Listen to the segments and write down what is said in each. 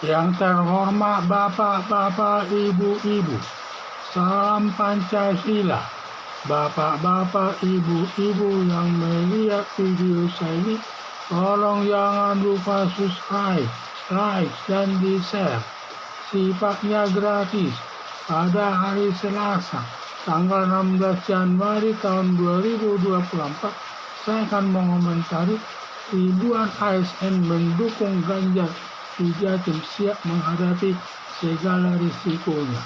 Yang terhormat Bapak-Bapak, Ibu-Ibu, salam Pancasila. Bapak-bapak, ibu-ibu yang melihat video saya ini, tolong jangan lupa subscribe, like, dan di-share. Sifatnya gratis. Pada hari Selasa, tanggal 16 Januari tahun 2024, saya akan mengomentari ribuan ASN mendukung Ganjar di Jatim siap menghadapi segala risikonya.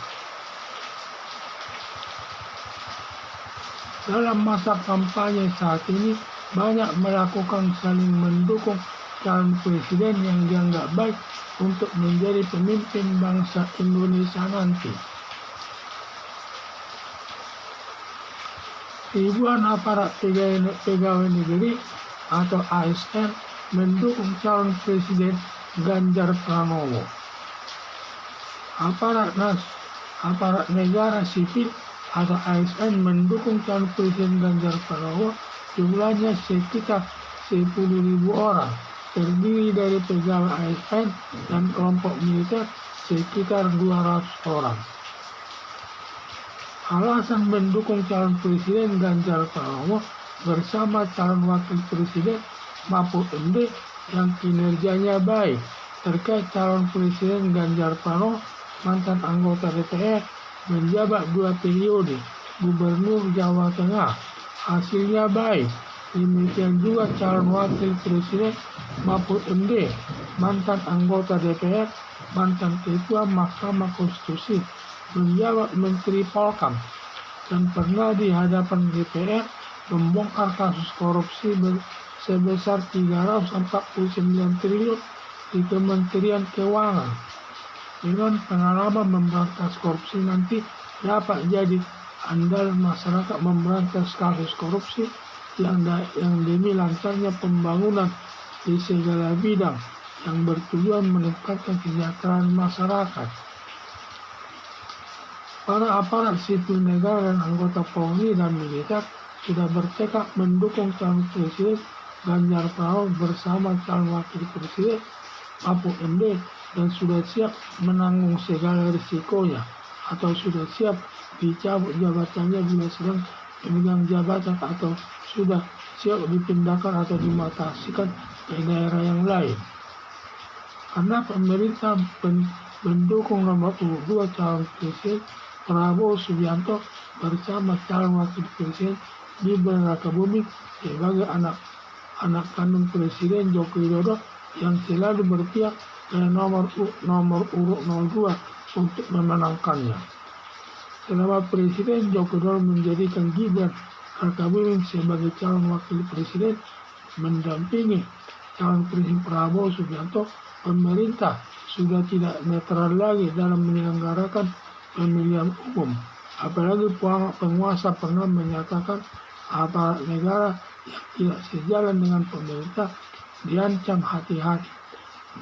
Dalam masa kampanye saat ini, banyak melakukan saling mendukung calon presiden yang dianggap baik untuk menjadi pemimpin bangsa Indonesia nanti. Ribuan aparat pegawai negeri atau ASN mendukung calon presiden Ganjar Pranowo. Aparat negara sipil atau ASN mendukung calon presiden Ganjar Pranowo jumlahnya sekitar 10.000 orang, terdiri dari pegawai ASN dan kelompok militer sekitar 200 orang. Alasan mendukung calon presiden Ganjar Pranowo bersama calon wakil presiden Mahfud MD yang kinerjanya baik. Terkait calon presiden Ganjar Pranowo, mantan anggota DPR, menjabat 2 periode Gubernur Jawa Tengah, hasilnya baik. Demikian juga calon wakil presiden Mahfud MD, mantan anggota DPR, mantan ketua Mahkamah Konstitusi, menjabat Menteri Polkam, dan pernah di hadapan DPR membongkar kasus korupsi sebesar 349 triliun di Kementerian Keuangan. Dengan pengalaman memberantas korupsi nanti dapat jadi andal masyarakat memberantas kasus korupsi yang demi lancarnya pembangunan di segala bidang yang bertujuan meningkatkan kesejahteraan masyarakat. Para aparat sipil negara dan anggota Polri dan militer sudah bertekad mendukung calon presiden Ganjar Pranowo bersama calon wakil presiden Mahfud MD dan sudah siap menanggung segala risikonya atau sudah siap dicabut jabatannya bila sedang memegang jabatan atau sudah siap dipindahkan atau dimutasikan ke daerah yang lain. Karena pemerintah mendukung nomor 2 calon presiden Prabowo Subianto bersama calon wakil presiden Gibran Rakabuming sebagai anak kandung Presiden Joko Widodo yang selalu berpihak ke nomor urut 02 untuk memenangkannya. Selama Presiden Joko Widodo menjadikan Gibran Rakabuming sebagai calon wakil presiden mendampingi calon presiden Prabowo Subianto, pemerintah sudah tidak netral lagi dalam menyelenggarakan pemilihan umum. Apalagi penguasa pernah menyatakan aparat negara yang tidak sejalan dengan pemerintah diancam hati-hati.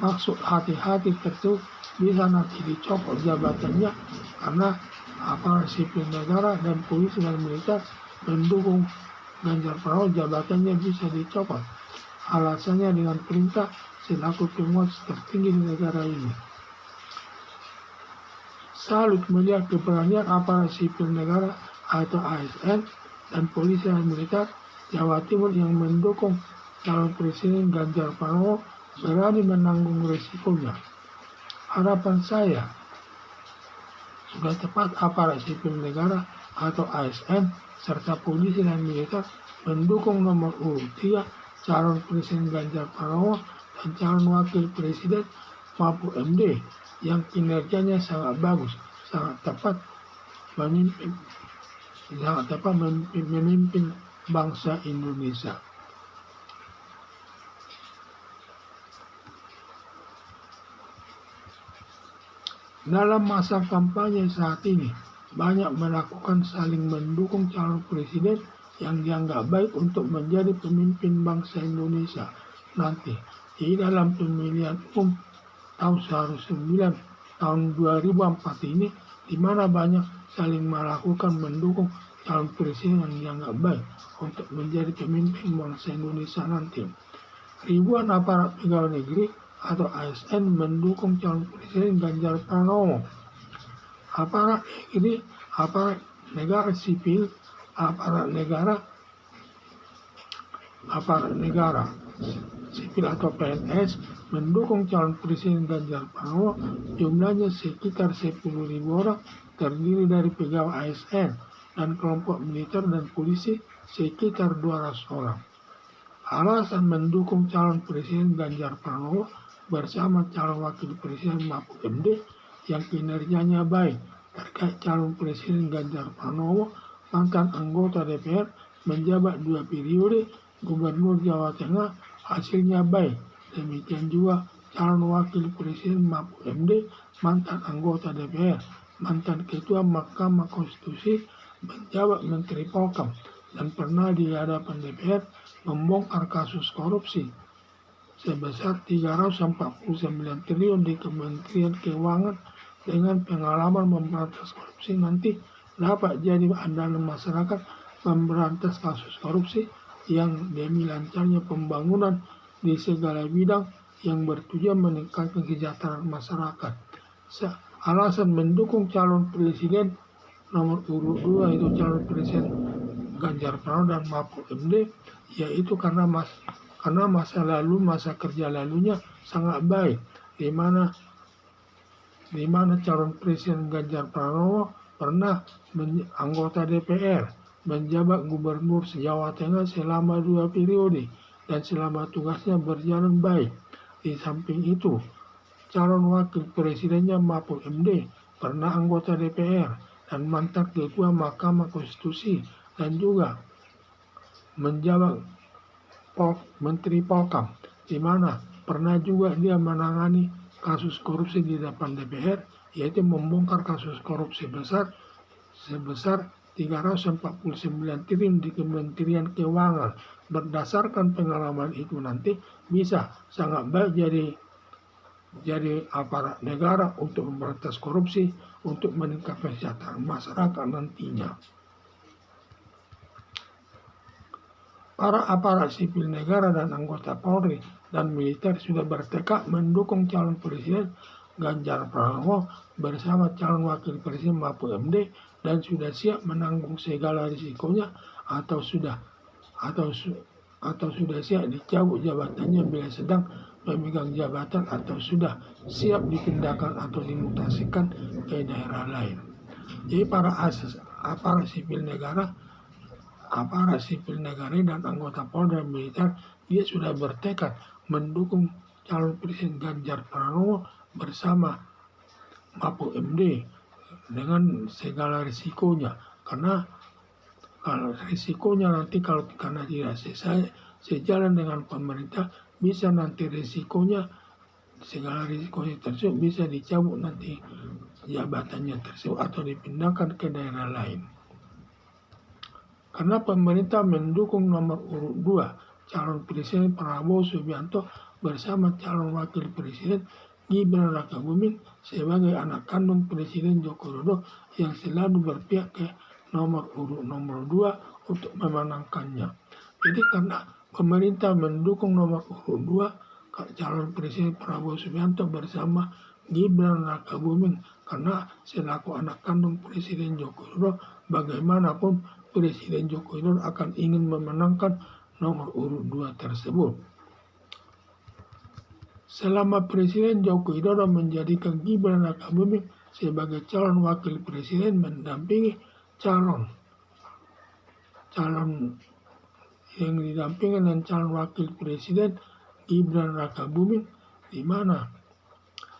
Maksud hati-hati tersebut bisa nanti dicopot jabatannya karena aparat sipil negara dan polisi dan militer mendukung Ganjar Pranowo, jabatannya bisa dicopot. Alasannya dengan perintah selaku penguasa tertinggi di negara ini. Salut melihat keberanian aparat sipil negara atau ASN dan polisi dan militer Jawa Timur yang mendukung calon presiden Ganjar Pranowo berani menanggung risikonya. Harapan saya, sudah tepat aparat sipil negara atau ASN serta polisi dan militer mendukung nomor urut 3 calon presiden Ganjar Pranowo dan calon wakil presiden Mahfud MD yang kinerjanya sangat bagus, sangat tepat memimpin bangsa Indonesia. Dalam masa kampanye saat ini, banyak melakukan saling mendukung calon presiden yang dianggap baik untuk menjadi pemimpin bangsa Indonesia nanti di dalam pemilihan umum tahun 19 tahun 2004 ini, di mana banyak saling melakukan mendukung calon presiden yang dianggap baik untuk menjadi pemimpin bangsa Indonesia nanti. Ribuan aparat pegawai negeri atau ASN mendukung calon presiden Ganjar Pranowo. Aparat ini aparat negara sipil, aparat negara sipil atau PNS mendukung calon presiden Ganjar Pranowo. Jumlahnya sekitar 10.000 orang, terdiri dari pegawai ASN dan kelompok militer dan polisi sekitar 200 orang. Alasan mendukung calon presiden Ganjar Pranowo bersama calon wakil presiden Mahfud MD yang kinerjanya baik. Terkait calon presiden Ganjar Pranowo, mantan anggota DPR, menjabat 2 periode Gubernur Jawa Tengah, hasilnya baik. Demikian juga calon wakil presiden Mahfud MD, mantan anggota DPR, mantan ketua Mahkamah Konstitusi, menjabat Menteri Polkam, dan pernah di hadapan DPR membongkar kasus korupsi sebesar 349 triliun di Kementerian Keuangan. Dengan pengalaman memberantas korupsi nanti dapat jadi andalan masyarakat memberantas kasus korupsi yang demi lancarnya pembangunan di segala bidang yang bertujuan meningkatkan kesejahteraan masyarakat. Alasan mendukung calon presiden nomor urut 2 itu calon presiden Ganjar Pranowo dan Mahfud MD, yaitu karena masa kerja lalunya sangat baik, di mana calon presiden Ganjar Pranowo pernah anggota DPR, menjabat gubernur Jawa Tengah selama 2 periode, dan selama tugasnya berjalan baik. Di samping itu, calon wakil presidennya Mahfud MD pernah anggota DPR dan mantan ketua Mahkamah Konstitusi, dan juga menjabat Menteri Polkam, di mana pernah juga dia menangani kasus korupsi di depan DPR, yaitu membongkar kasus korupsi sebesar 349 triliun di Kementerian Keuangan. Berdasarkan pengalaman itu nanti bisa sangat baik jadi aparat negara untuk memberantas korupsi, untuk meningkatkan kesejahteraan masyarakat nantinya. Para aparat sipil negara dan anggota Polri dan militer sudah bertekad mendukung calon presiden Ganjar Pranowo bersama calon wakil presiden Mahfud MD, dan sudah siap menanggung segala risikonya atau sudah siap dicabut jabatannya bila sedang memegang jabatan, atau sudah siap dipindahkan atau dimutasikan ke daerah lain. Jadi para aparat sipil negara dan anggota Polri dan militer, dia sudah bertekad mendukung calon presiden Ganjar Pranowo bersama Mahfud MD dengan segala risikonya. Karena kalau risikonya nanti karena tidak sejalan dengan pemerintah, bisa nanti segala risikonya tersebut bisa dicabut nanti jabatannya tersebut atau dipindahkan ke daerah lain. Karena pemerintah mendukung nomor urut 2 calon presiden Prabowo Subianto bersama calon wakil presiden Gibran Rakabuming sebagai anak kandung Presiden Joko Widodo yang selalu berpihak ke nomor urut 2 untuk memenangkannya. Jadi karena pemerintah mendukung nomor urut 2 calon presiden Prabowo Subianto bersama Gibran Rakabuming, karena selaku anak kandung Presiden Joko Widodo, bagaimanapun Presiden Joko Widodo akan ingin memenangkan nomor urut 2 tersebut. Selama Presiden Joko Widodo menjadikan Gibran Rakabuming sebagai calon wakil presiden mendampingi calon yang didampingi dengan calon wakil presiden Gibran Rakabuming, di mana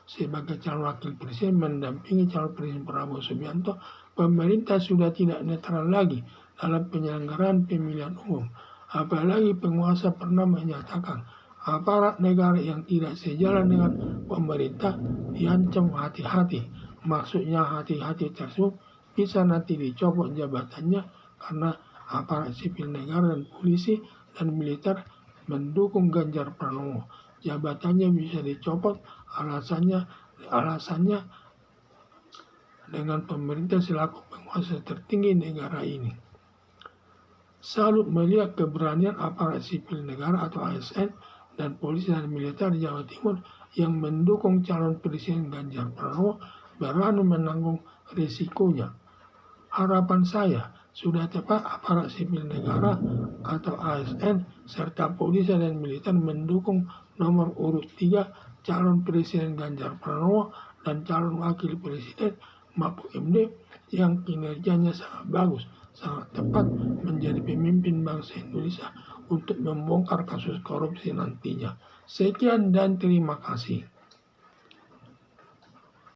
sebagai calon wakil presiden mendampingi calon presiden Prabowo Subianto, pemerintah sudah tidak netral lagi dalam penyelenggaraan pemilihan umum. Apalagi penguasa pernah menyatakan aparat negara yang tidak sejalan dengan pemerintah diancam hati-hati. Maksudnya hati-hati tersebut bisa nanti dicopot jabatannya karena aparat sipil negara dan polisi dan militer mendukung Ganjar Pranowo. Jabatannya bisa dicopot, alasannya dengan pemerintah selaku penguasa tertinggi negara ini. Salut melihat keberanian aparat sipil negara atau ASN dan polisi dan militer Jawa Timur yang mendukung calon presiden Ganjar Pranowo berani menanggung risikonya. Harapan saya, sudah tepat aparat sipil negara atau ASN serta polisi dan militer mendukung nomor urut 3 calon presiden Ganjar Pranowo dan calon wakil presiden Mahfud MD yang kinerjanya sangat bagus, sangat tepat menjadi pemimpin bangsa Indonesia untuk membongkar kasus korupsi nantinya. Sekian dan terima kasih.